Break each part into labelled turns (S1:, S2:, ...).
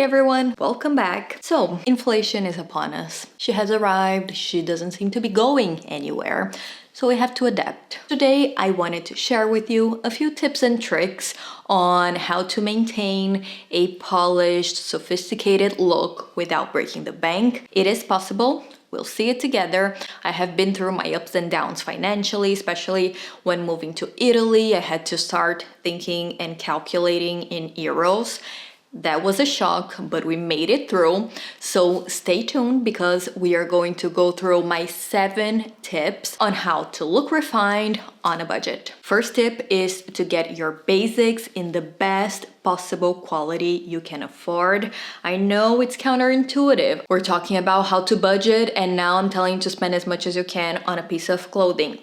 S1: Hey everyone, welcome back. So, inflation is upon us. She has arrived, she doesn't seem to be going anywhere, so we have to adapt. Today, I wanted to share with you a few tips and tricks on how to maintain a polished, sophisticated look without breaking the bank. It is possible. We'll see it together. I have been through my ups and downs financially, especially when moving to Italy. I had to start thinking and calculating in euros. That was a shock, but we made it through. So stay tuned because we are going to go through my 7 tips on how to look refined on a budget. First tip is to get your basics in the best possible quality you can afford. I know it's counterintuitive. We're talking about how to budget, and now I'm telling you to spend as much as you can on a piece of clothing.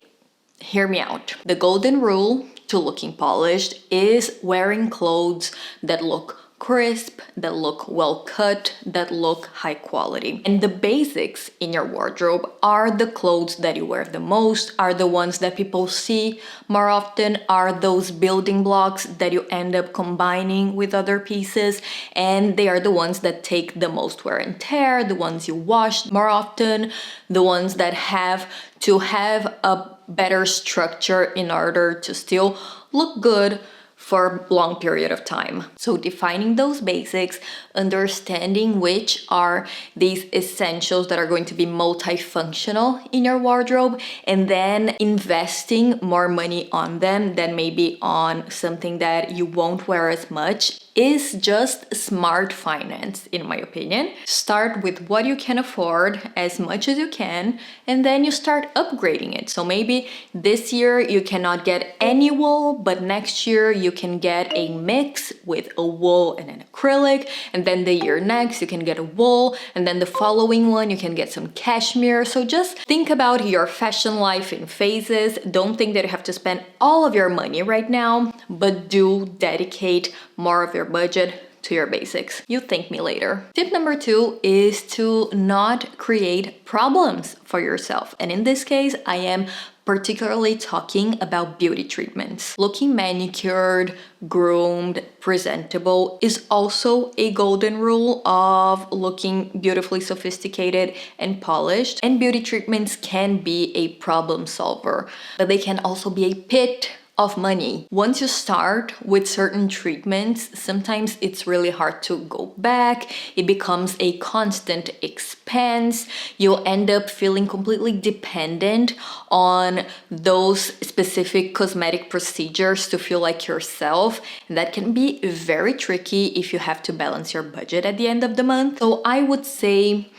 S1: Hear me out. The golden rule to looking polished is wearing clothes that look crisp, that look well cut, that look high quality. And the basics in your wardrobe are the clothes that you wear the most, are the ones that people see more often, are those building blocks that you end up combining with other pieces, and they are the ones that take the most wear and tear, the ones you wash more often, the ones that have to have a better structure in order to still look good for a long period of time. So defining those basics, understanding which are these essentials that are going to be multifunctional in your wardrobe, and then investing more money on them than maybe on something that you won't wear as much is just smart finance, in my opinion. Start with what you can afford as much as you can, and then you start upgrading it. So maybe this year you cannot get any wool, but next year you can get a mix with a wool and an acrylic, and then the year next you can get a wool, and then the following one you can get some cashmere. So just think about your fashion life in phases. Don't think that you have to spend all of your money right now, but do dedicate more of your budget to your basics. You thank me later. Tip number 2 is to not create problems for yourself. And in this case, I am particularly talking about beauty treatments. Looking manicured, groomed, presentable is also a golden rule of looking beautifully sophisticated and polished. And beauty treatments can be a problem solver, but they can also be a pit of money. Once you start with certain treatments, sometimes it's really hard to go back. It becomes a constant expense. You'll end up feeling completely dependent on those specific cosmetic procedures to feel like yourself. And that can be very tricky if you have to balance your budget at the end of the month. So I would say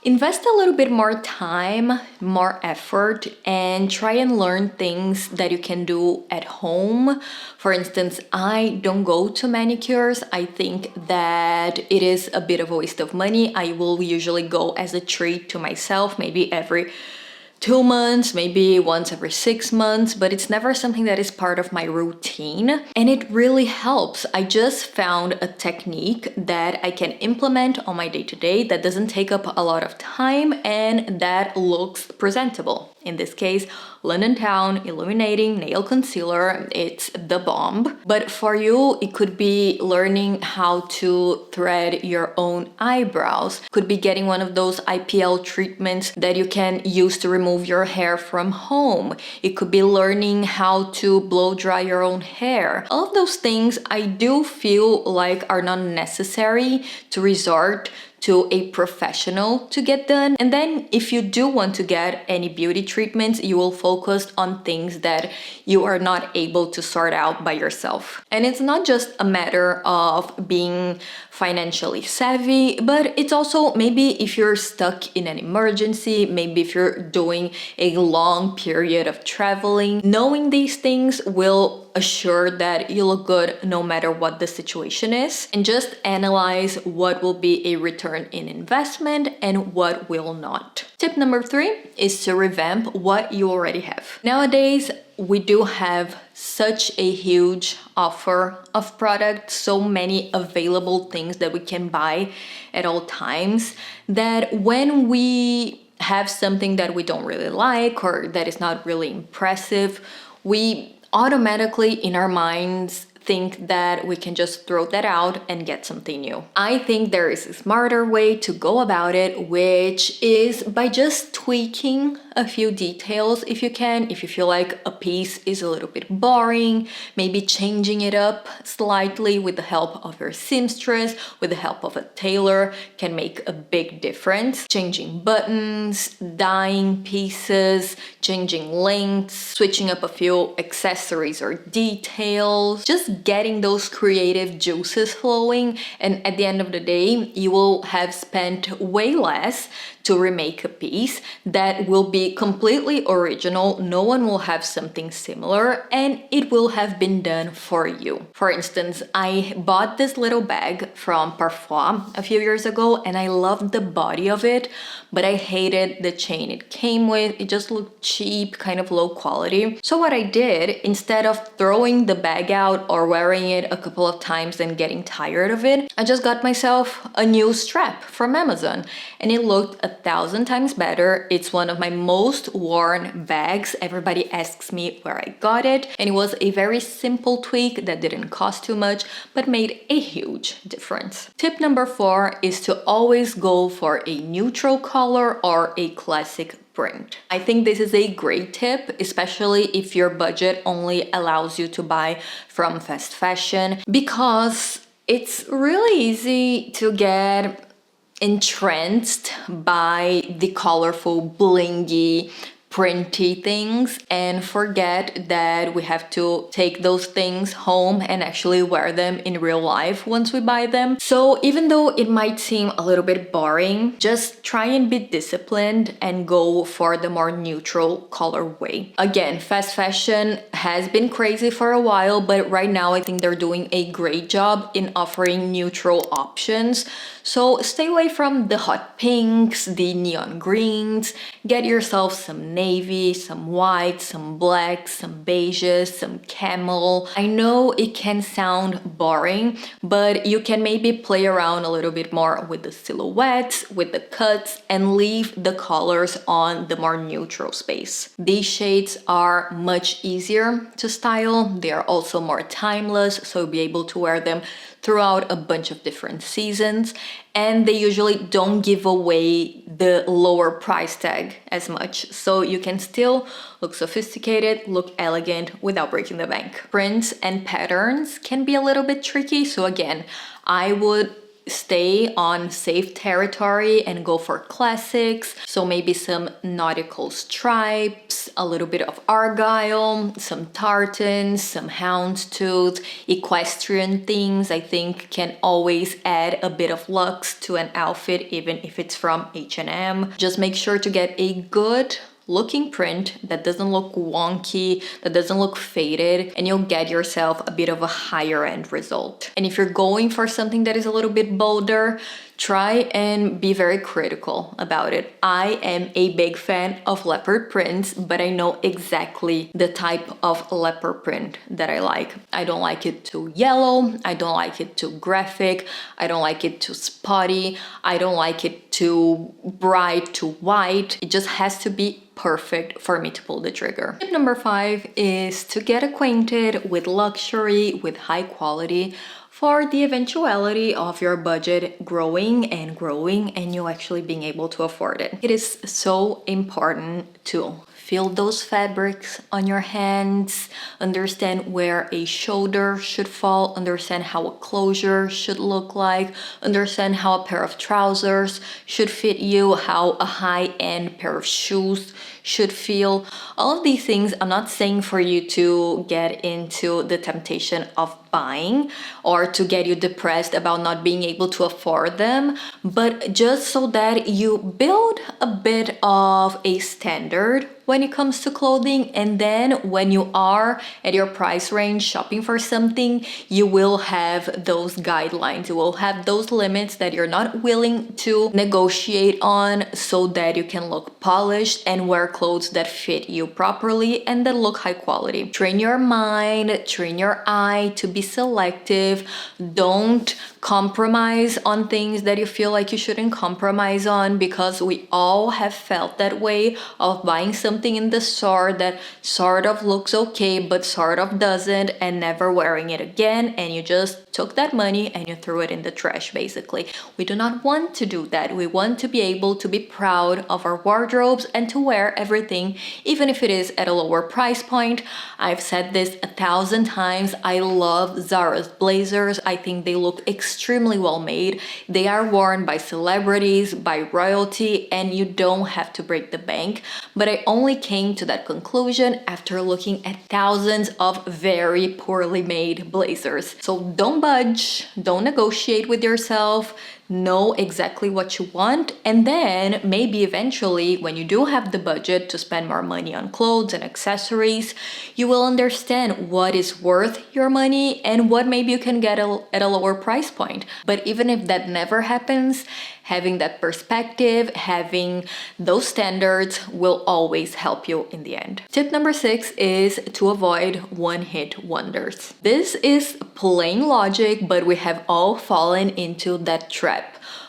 S1: invest a little bit more time, more effort, and try and learn things that you can do at home. For instance, I don't go to manicures. I think that it is a bit of a waste of money. I will usually go as a treat to myself, maybe every 2 months, maybe once every 6 months, but it's never something that is part of my routine. And it really helps. I just found a technique that I can implement on my day-to-day that doesn't take up a lot of time and that looks presentable. In this case, London Town Illuminating Nail Concealer, it's the bomb. But for you, it could be learning how to thread your own eyebrows. Could be getting one of those IPL treatments that you can use to remove your hair from home. It could be learning how to blow dry your own hair. All of those things I do feel like are not necessary to resort to a professional to get done. And then if you do want to get any beauty treatments, you will focus on things that you are not able to sort out by yourself. And it's not just a matter of being financially savvy, but it's also maybe if you're stuck in an emergency, maybe if you're doing a long period of traveling, knowing these things will assure that you look good no matter what the situation is, and just analyze what will be a return in investment and what will not. Tip number 3 is to revamp what you already have. Nowadays, we do have such a huge offer of products, so many available things that we can buy at all times, that when we have something that we don't really like or that is not really impressive, we automatically in our minds think that we can just throw that out and get something new. I think there is a smarter way to go about it, which is by just tweaking a few details if you can. If you feel like a piece is a little bit boring, maybe changing it up slightly with the help of your seamstress, with the help of a tailor, can make a big difference. Changing buttons, dyeing pieces, changing lengths, switching up a few accessories or details, just getting those creative juices flowing, and at the end of the day you will have spent way less to remake a piece that will be completely original. No one will have something similar, and it will have been done for you. For instance, I bought this little bag from Parfois a few years ago, and I loved the body of it, but I hated the chain it came with. It just looked cheap, kind of low quality. So what I did, instead of throwing the bag out or wearing it a couple of times and getting tired of it, I just got myself a new strap from Amazon, and it looked 1,000 times better. It's one of my most worn bags. Everybody asks me where I got it, and it was a very simple tweak that didn't cost too much but made a huge difference. Tip number 4 is to always go for a neutral color or a classic print. I think this is a great tip, especially if your budget only allows you to buy from fast fashion, because it's really easy to get entranced by the colorful, blingy, printy things and forget that we have to take those things home and actually wear them in real life once we buy them. So even though it might seem a little bit boring, just try and be disciplined and go for the more neutral colorway. Again, fast fashion has been crazy for a while, but right now I think they're doing a great job in offering neutral options. So stay away from the hot pinks, the neon greens, get yourself some navy, some white, some black, some beiges, some camel. I know it can sound boring, but you can maybe play around a little bit more with the silhouettes, with the cuts, and leave the colors on the more neutral space. These shades are much easier to style. They are also more timeless, so you'll be able to wear them throughout a bunch of different seasons, and they usually don't give away the lower price tag as much, so you can still look sophisticated, look elegant without breaking the bank. Prints and patterns can be a little bit tricky, so again, I would stay on safe territory and go for classics. So maybe some nautical stripes, a little bit of argyle, some tartans, some houndstooth, equestrian things I think can always add a bit of luxe to an outfit, even if it's from H&M. Just make sure to get a good looking print that doesn't look wonky, that doesn't look faded, and you'll get yourself a bit of a higher end result. And if you're going for something that is a little bit bolder, try and be very critical about it. I am a big fan of leopard prints, but I know exactly the type of leopard print that I like. I don't like it too yellow, I don't like it too graphic, I don't like it too spotty, I don't like it too bright, too white. It just has to be perfect for me to pull the trigger. Tip number 5 is to get acquainted with luxury, with high quality, for the eventuality of your budget growing and you actually being able to afford it. It is so important to feel those fabrics on your hands, understand where a shoulder should fall, understand how a closure should look like, understand how a pair of trousers should fit you, how a high-end pair of shoes should feel. All of these things, I'm not saying for you to get into the temptation of buying or to get you depressed about not being able to afford them, but just so that you build a bit of a standard when it comes to clothing, and then when you are at your price range shopping for something, you will have those guidelines, you will have those limits that you're not willing to negotiate on, so that you can look polished and wear clothes that fit you properly and that look high quality. Train your mind, train your eye to be selective. Don't compromise on things that you feel like you shouldn't compromise on, because we all have felt that way of buying something in the store that sort of looks okay but sort of doesn't, and never wearing it again, and you just took that money and you threw it in the trash basically. We do not want to do that. We want to be able to be proud of our wardrobes and to wear everything, even if it is at a lower price point. I've said this 1,000 times. I love Zara's blazers. I think they look extremely well made. They are worn by celebrities, by royalty, and you don't have to break the bank. But I only came to that conclusion after looking at thousands of very poorly made blazers. So don't budge, don't negotiate with yourself. Know exactly what you want, and then maybe eventually, when you do have the budget to spend more money on clothes and accessories, you will understand what is worth your money and what maybe you can get at a lower price point. But even if that never happens, having that perspective, having those standards will always help you in the end. Tip number 6 is to avoid one-hit wonders. This is plain logic, but we have all fallen into that trap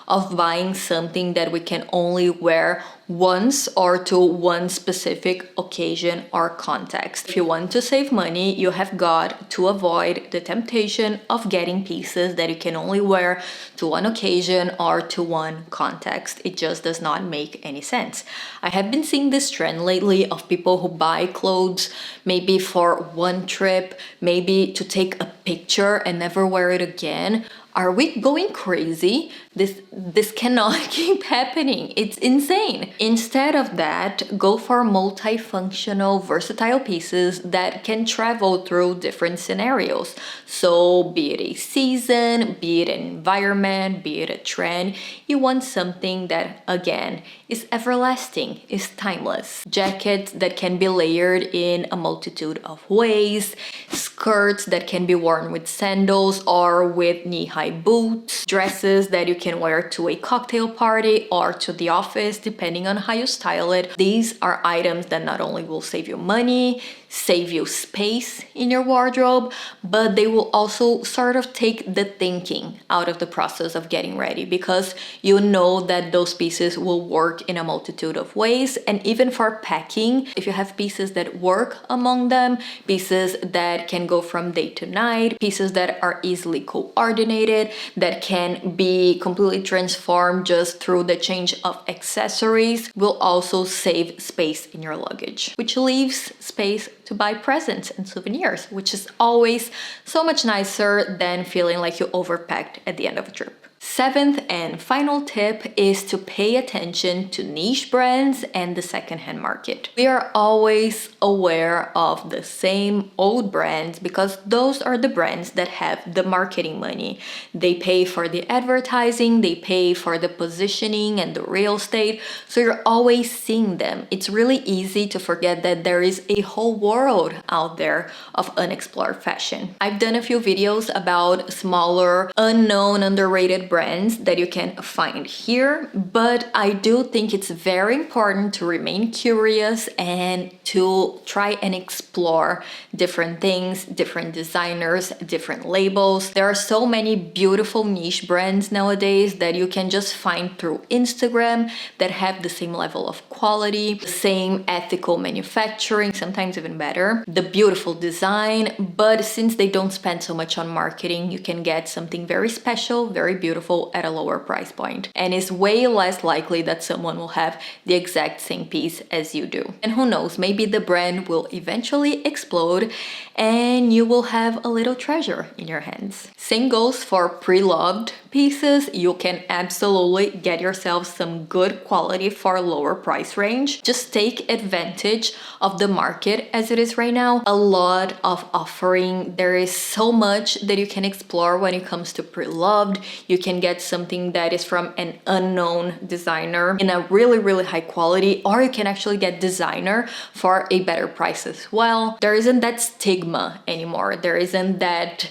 S1: of buying something that we can only wear once or to one specific occasion or context. If you want to save money, you have got to avoid the temptation of getting pieces that you can only wear to one occasion or to one context. It just does not make any sense. I have been seeing this trend lately of people who buy clothes maybe for one trip, maybe to take a picture and never wear it again. Are we going crazy? This cannot keep happening. It's insane. Instead of that, go for multifunctional, versatile pieces that can travel through different scenarios. So be it a season, be it an environment, be it a trend, you want something that, again, is everlasting, is timeless. Jackets that can be layered in a multitude of ways, skirts that can be worn with sandals or with knee-high boots, dresses that you can wear to a cocktail party or to the office, depending on how you style it. These are items that not only will save you money, save you space in your wardrobe, but they will also sort of take the thinking out of the process of getting ready, because you know that those pieces will work in a multitude of ways. And even for packing, if you have pieces that work among them, pieces that can go from day to night, pieces that are easily coordinated, that can be completely transformed just through the change of accessories, will also save space in your luggage, which leaves space to buy presents and souvenirs, which is always so much nicer than feeling like you overpacked at the end of a trip. 7th and final tip is to pay attention to niche brands and the secondhand market. We are always aware of the same old brands because those are the brands that have the marketing money. They pay for the advertising, they pay for the positioning and the real estate, so you're always seeing them. It's really easy to forget that there is a whole world out there of unexplored fashion. I've done a few videos about smaller, unknown, underrated brands that you can find here, but I do think it's very important to remain curious and to try and explore different things, different designers, different labels. There are so many beautiful niche brands nowadays that you can just find through Instagram that have the same level of quality, the same ethical manufacturing, sometimes even better, the beautiful design, but since they don't spend so much on marketing, you can get something very special, very beautiful at a lower price point, and it's way less likely that someone will have the exact same piece as you do. And who knows, maybe the brand will eventually explode and you will have a little treasure in your hands. Same goes for pre-loved pieces. You can absolutely get yourself some good quality for a lower price range. Just take advantage of the market as it is right now. A lot of offering. There is so much that you can explore when it comes to pre-loved. You can get something that is from an unknown designer in a really high quality, or you can actually get designer for a better price as well. There isn't that stigma anymore. There isn't that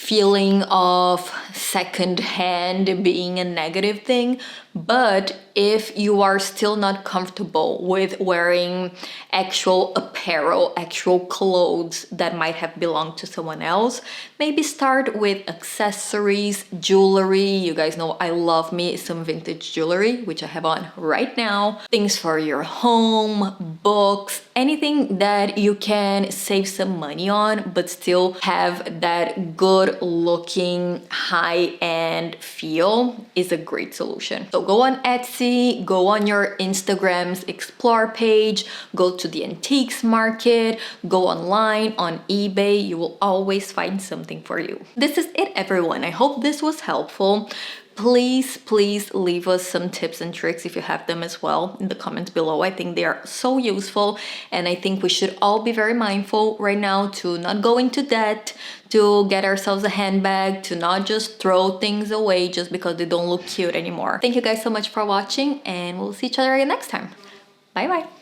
S1: feeling of second hand being a negative thing. But if you are still not comfortable with wearing actual apparel, actual clothes that might have belonged to someone else, maybe start with accessories, jewelry. You guys know I love me some vintage jewelry, which I have on right now. Things for your home, books, anything that you can save some money on, but still have that good looking high-end feel is a great solution. So go on Etsy, go on your Instagram's explore page, go to the antiques market, go online on eBay. You will always find something for you. This is it, everyone. I hope this was helpful. Please leave us some tips and tricks if you have them as well in the comments below. I think they are so useful, and I think we should all be very mindful right now to not go into debt, to get ourselves a handbag, to not just throw things away just because they don't look cute anymore. Thank you guys so much for watching, and we'll see each other again next time. Bye bye.